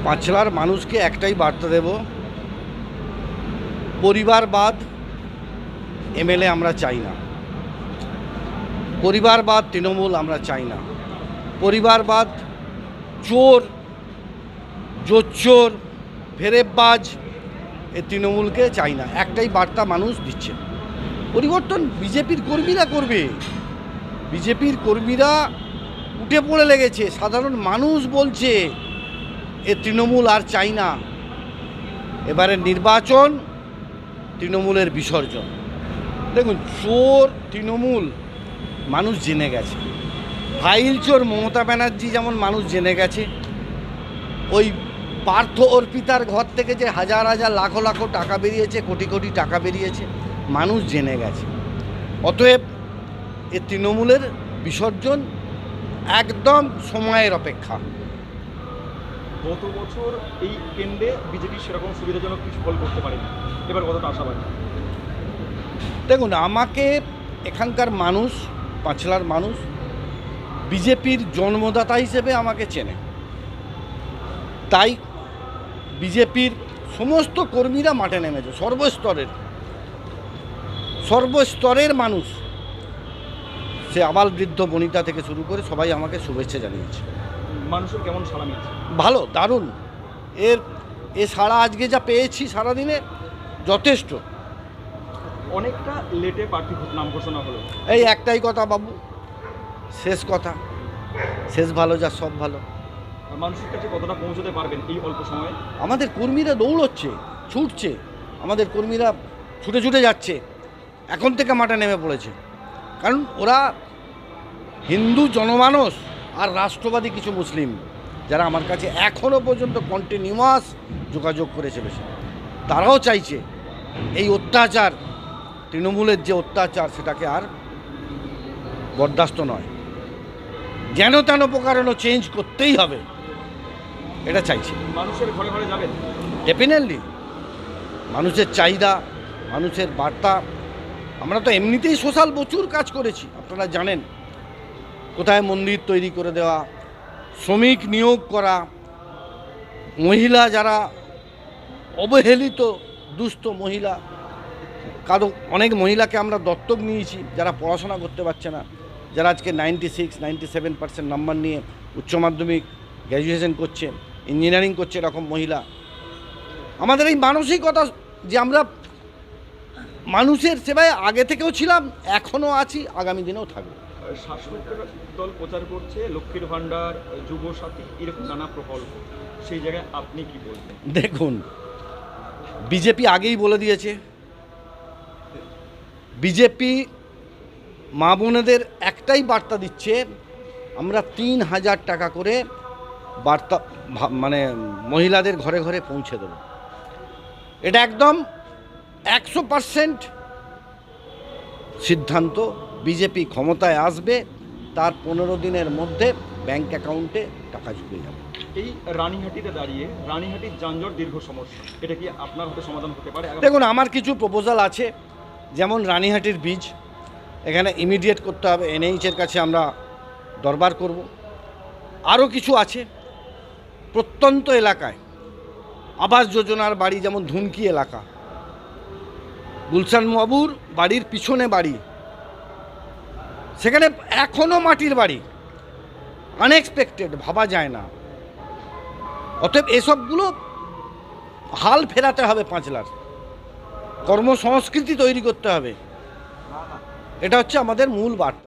পাঁচলার মানুষকে একটাই বার্তা দেব, পরিবারবাদ এমএলএ আমরা চাই না, পরিবারবাদ তৃণমূল আমরা চাই না, পরিবারবাদ চোর, জোচ্চোর, ফেরেববাজ এ তৃণমূলকে চাই না। একটাই বার্তা মানুষ দিচ্ছে, পরিবর্তন বিজেপির কর্মীরা করবে। বিজেপির কর্মীরা উঠে পড়ে লেগেছে, সাধারণ মানুষ বলছে এ তৃণমূল আর চাই না। এবারে নির্বাচন তৃণমূলের বিসর্জন। দেখুন, চোর তৃণমূল মানুষ জেনে গেছে, ফাইল চোর মমতা ব্যানার্জি যেমন মানুষ জেনে গেছে, ওই পার্থ অর্পিতার ঘর থেকে যে হাজার হাজার লাখো লাখো টাকা বেরিয়েছে, কোটি কোটি টাকা বেরিয়েছে, মানুষ জেনে গেছে। অতএব এ তৃণমূলের বিসর্জন একদম সময়ের অপেক্ষা। গত বছর এই কেন্দ্রে বিজেপি সেরকম সুবিধাজনক কিছু ফল করতে পারেনি, এবার কতটা আশাবাদী? দেখুন, আমাকে এখানকার মানুষ, পাঁচলার মানুষ বিজেপির জন্মদাতা হিসেবে আমাকে চেনে, তাই বিজেপির সমস্ত কর্মীরা মাঠে নেমেছে, সর্বস্তরের মানুষ, সে আবাল বৃদ্ধ বনিতা থেকে শুরু করে সবাই আমাকে শুভেচ্ছা জানিয়েছে। মানুষের কেমন সাড়া মিলছে? ভালো, দারুণ। এ সাড়া আজকে যা পেয়েছি সারাদিনে যথেষ্ট। অনেকটা লেটে প্রার্থী নাম ঘোষণা হলো, এই একটাই কথা বাবু, শেষ কথা, শেষ ভালো যা সব ভালো। মানুষের কাছে কতটা পৌঁছতে পারবেন এই অল্প সময়ে? আমাদের কর্মীরা দৌড়চ্ছে, ছুটছে, আমাদের কর্মীরা ছুটে ছুটে যাচ্ছে, এখন থেকে মাঠে নেমে পড়েছে। কারণ ওরা হিন্দু জনমানস আর রাষ্ট্রবাদী কিছু মুসলিম যারা আমার কাছে এখনও পর্যন্ত কন্টিনিউয়াস যোগাযোগ করে চলেছে, তারাও চাইছে এই অত্যাচার, তৃণমূলের যে অত্যাচার, সেটাকে আর বরদাস্ত নয়, যেন তেন প্রকারণ চেঞ্জ করতেই হবে, এটা চাইছে। মানুষের ঘরে ঘরে যাবেন? ডেফিনেটলি। মানুষের চাহিদা, মানুষের বার্তা, আমরা তো এমনিতেই সোশ্যাল প্রচুর কাজ করেছি, আপনারা জানেন। কোথায় মন্দির তৈরি করে দেওয়া, শ্রমিক নিয়োগ করা, মহিলা যারা অবহেলিত দুস্থ মহিলা, কারণ অনেক মহিলাকে আমরা দত্তক নিয়েছি যারা পড়াশোনা করতে পারছে না, যারা আজকে 96-97% নাম্বার নিয়ে উচ্চ মাধ্যমিক গ্র্যাজুয়েশন করছে, ইঞ্জিনিয়ারিং করছে, এরকম মহিলা। আমাদের এই মানসিকতা যে আমরা মানুষের সেবায় আগে থেকেও ছিলাম, এখনও আছি, আগামী দিনেও থাকবো। শাসক দল প্রচার করছে লক্ষ্মীর ভাণ্ডার, যুব সাথী, এরকম নানা প্রকল্প, সেই জায়গায় আপনি কি বলবেন? দেখুন, বিজেপি আগেই বলে দিয়েছে, বিজেপি মা বোনেদের একটাই বার্তা দিচ্ছে, আমরা 3000 টাকা করে বার্তা মানে মহিলাদের ঘরে ঘরে পৌঁছে দেব। এটা একদম 100% সিদ্ধান্ত। বিজেপি ক্ষমতায় আসবে, তার 15 দিনের মধ্যে ব্যাংক অ্যাকাউন্টে টাকা ঢুকে যাবে। এই রানীহাটিতে দাঁড়িয়ে রানীহাটির যানজট দীর্ঘ সমস্যা, এটা কি আপনার হাতে সমাধান হতে পারে? দেখুন, আমার কিছু প্রপোজাল আছে, যেমন রানীহাটির ব্রিজ এখানে ইমিডিয়েট করতে হবে, এনএইচের কাছে আমরা দরবার করব। আরও কিছু আছে, প্রত্যন্ত এলাকায় আবাস যোজনার বাড়ি, যেমন ধুমকি এলাকা, গুলশান বাবুর বাড়ির পিছনে বাড়ি, সেখানে এখনও মাটির বাড়ি, আনএক্সপেক্টেড, ভাবা যায় না। অতএব এসবগুলো হাল ফেরাতে হবে, পাঁচলার কর্মসংস্কৃতি তৈরি করতে হবে, এটা হচ্ছে আমাদের মূল বার্তা।